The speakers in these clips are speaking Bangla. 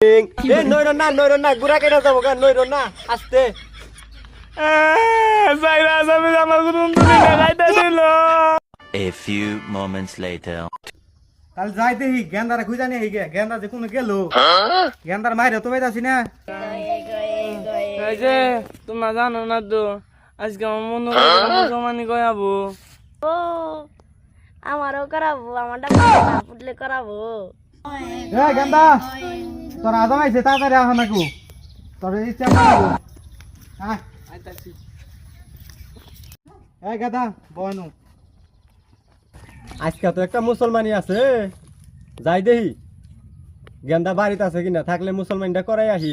এ নইরো না গুড়া কেটে যাবো গা নইরো না আস্তে A few moments later. কাল যাই দেখি গেন্দারে খুঁজা নিয়ে গে গেন্দা যে কোনো গেল গেন্দার মাইরে তো বাইতাছি না এই যে তোমরা জানো না তো আজকে আমার মনে মুসলমানি কয়াবো ও আমারও করাবো আমারটা ফুটলে করাবো এ গেন্দা তোর আদম আইছে তাড়াতাড়ি আহ নাকু তোর ইচ্ছা করবো হ্যাঁ এ গাদা বয়নু আজকে তো একটা মুসলমানি আছে যাই দেখি গেন্দা বাড়িতে আছে কিনা থাকলে মুসলমানটা করাই আসি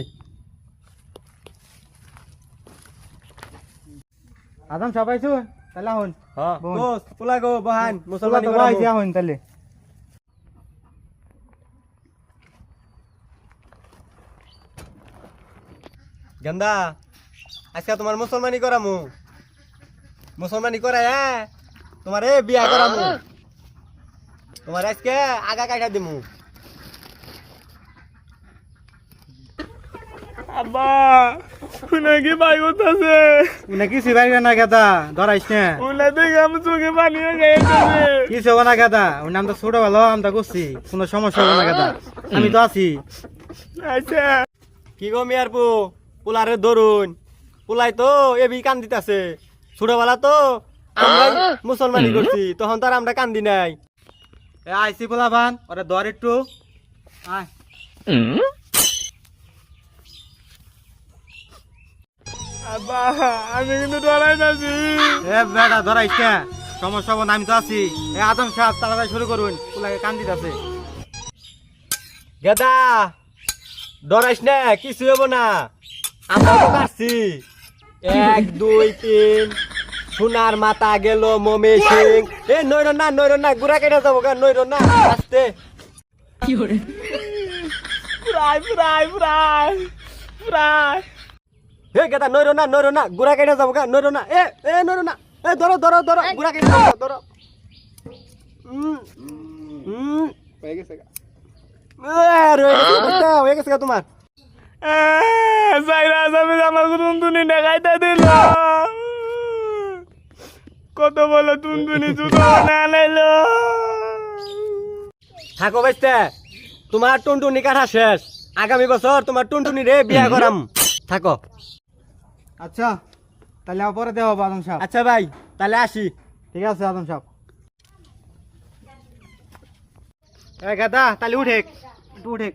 আদম সবাই শুন তাহলে হন হ্যাঁ বোন। দোস্ত পোলা গো বহান মুসলমানি তো করাবো। আইছে হন তাহলে গেন্দা আজকে তোমার মুসলমানি করামু মুসলমানি করাই হ্যাঁ তোমার এ বিয়া করামু তোমার আজকে আগা কাটা দিমু আব্বা উনা কি ভাই করতেছে উনি কি সিবাই না গাদা ধরাইছ না উনা দেখে আমি চোখে পানি গাইতেছে কি হবে না গাদা উনি আমরা ছোট ভালো আমরা করছি কোনো সমস্যা হবে না গাদা আমি তো আছি আচ্ছা কি গো মিয়ারপু পোলারে ধরুন পোলাই তো এবি কান দিতাছে ছোটবেলা তো আমরা মুসলমানি করছি তখন তো আর আমরা কান্দি নাই এ আইছি পোলা ভান ওরে ধর একটু আয় আব্বা আমি কিন্তু ডরাই যাচ্ছি এ বেটা ধরাইছ না সমস্যা হবে না আমি তো আছি এ আদম সাহেব তাড়াতাড়ি শুরু করুন পোলাকে কান দিতেছে গেদা ডরাইস না কিছু হবো না আমরা তো পারছি 1 2 3 সোনার মাথা গেল মমে সিং এ নইরো না গুড়া কেটে যাবো গা নইরো না আস্তে প্রায় প্রায় প্রায় প্রায় হে গেদা নইরো না গুড়া কেটে যাবো গা নইরো না এ নইরো না এ ধরো গুড়া কেটে যাবো ধরো হয়ে গেছে গা হয়ে গেছে গা তোমার সাইরা যাবে আমার টুনটুনি দেখাইতে দিল কত বলো টুনটুনি জুতো না লাইলো থাকো বাইতে তোমার টুনটুনি কাটা শেষ আগামী বছর তোমার টুনটুনি রে বিয়া করাম থাকো আচ্ছা তাহলে পরে দেওয়া হবে আদম সাহেব আচ্ছা ভাই তাহলে আসি ঠিক আছে আদম সাহেব এ গাদা তাহলে উঠে একটু উঠে